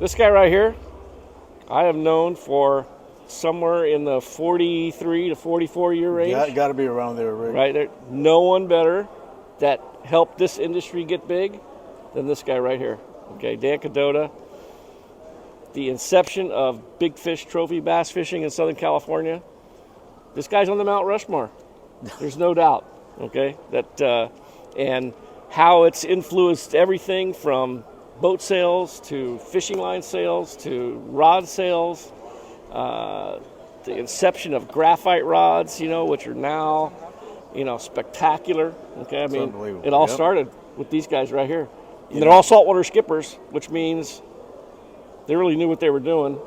This guy right here, I have known for somewhere in the 43 to 44 year range. Got to be around there, Rick. Right there. No one better that helped this industry get big than this guy right here. Okay, Dan Kadota, the inception of big fish trophy bass fishing in Southern California. This guy's on the Mount Rushmore. There's no doubt. Okay, that and how it's influenced everything from boat sales to fishing line sales to rod sales, the inception of graphite rods, which are now, spectacular. Okay, I mean, it all started with these guys right here. And they're all saltwater skippers, which means they really knew what they were doing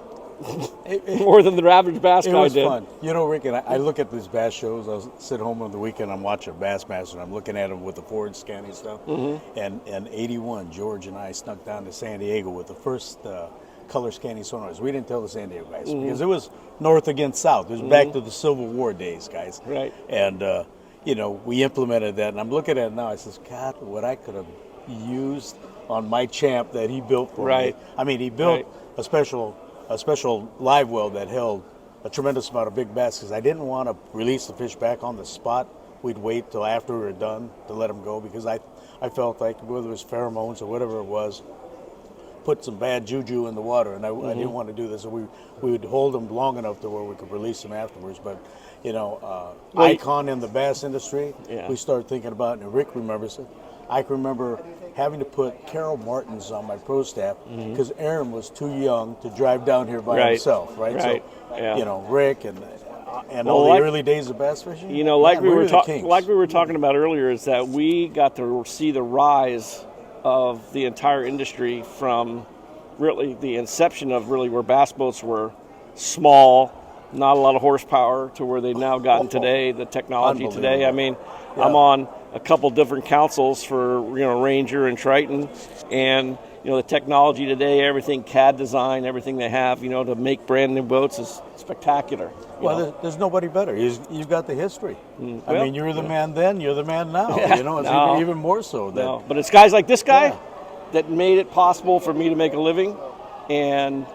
more than the average bass guy did. It was fun. Rick, and I look at these bass shows. I sit home on the weekend, I'm watching Bassmaster, and I'm looking at them with the forward scanning stuff. Mm-hmm. And 81, George and I snuck down to San Diego with the first color scanning sonars. We didn't tell the San Diego guys because it was north against south. It was back to the Civil War days, guys. Right. And, we implemented that. And I'm looking at it now. I says, God, what I could have used on my champ that he built for me. I mean, he built a special live well that held a tremendous amount of big bass because I didn't want to release the fish back on the spot. We'd wait till after we were done to let them go because I felt like whether it was pheromones or whatever it was, put some bad juju in the water, and I didn't want to do this. So we would hold them long enough to where we could release them afterwards. But icon in the bass industry, we started thinking about, and Rick remembers it. I can remember having to put Carol Martins on my pro staff because Aaron was too young to drive down here by himself, right? So, Rick and all the early days of bass fishing. Like we were talking about earlier, is that we got to see the rise of the entire industry from really the inception of really where bass boats were small, not a lot of horsepower, to where they've now gotten today, the technology today. I mean, I'm on a couple different councils for Ranger and Triton, and the technology today, everything CAD design, everything they have, to make brand new boats is spectacular. Well, there's nobody better. You've got the history. I mean, you're the man then, you're the man now. It's even more so. But it's guys like this guy that made it possible for me to make a living, and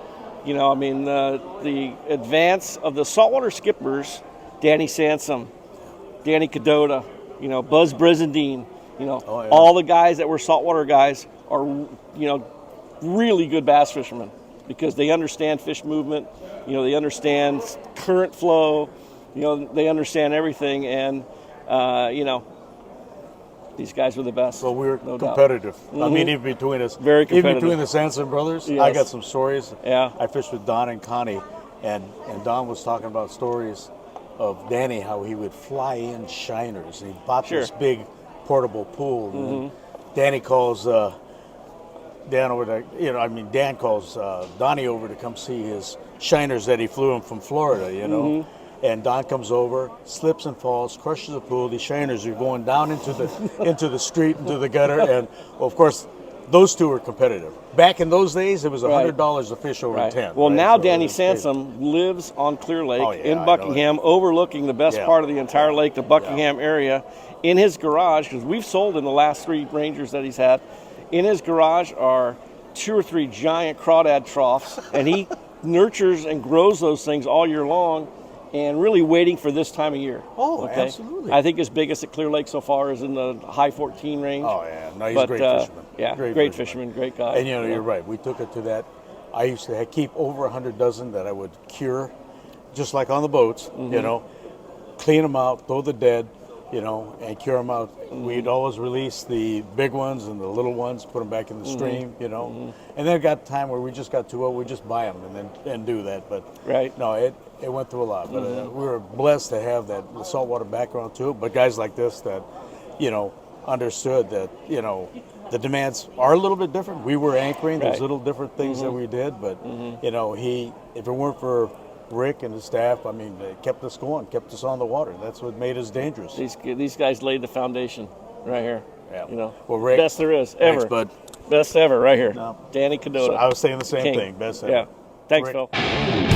the advance of the saltwater skippers, Danny Sansom, Danny Kadota, Buzz Brizendine, all the guys that were saltwater guys are, really good bass fishermen because they understand fish movement, they understand current flow, they understand everything, and, these guys were the best. Well, we were competitive. I mean, even between us. Very competitive. Even between the Sanson brothers, I got some stories. Yeah. I fished with Don and Connie, and Don was talking about stories of Danny, how he would fly in shiners. And he bought this big portable pool. And Danny calls Dan over to, Dan calls Donnie over to come see his shiners that he flew in from Florida, And Don comes over, slips and falls, crushes the pool. These shiners are going down into the street, into the gutter. And, of course, those two were competitive. Back in those days, it was $100 a fish over 10. Well, now Danny Sansom lives on Clear Lake in Buckingham, overlooking the best part of the entire lake, the Buckingham area, in his garage, because we've sold in the last 3 Rangers that he's had. In his garage are 2 or 3 giant crawdad troughs, and he nurtures and grows those things all year long, and really waiting for this time of year. Oh, absolutely. I think his biggest at Clear Lake so far is in the high 14 range. Oh, yeah. No, he's a great fisherman. Yeah, great fisherman, great guy. And, you're right. We took it to that. I used to keep over 100 dozen that I would cure, just like on the boats, clean them out, throw the dead, and cure them out. We'd always release the big ones and the little ones, put them back in the stream, And then it got time where we just got too old. We just buy them and do that. But no, it went through a lot. But we were blessed to have that saltwater background too. But guys like this that, understood that, the demands are a little bit different. We were anchoring. There's little different things that we did. But, if it weren't for Rick and his staff, they kept us going, kept us on the water. That's what made us dangerous. These guys laid the foundation right here. Yeah. Well, Rick, best there is ever. Thanks, bud. Best ever right here. No. Danny Kadota. So I was saying the same thing. Best ever. Yeah. Thanks, Rick. Phil.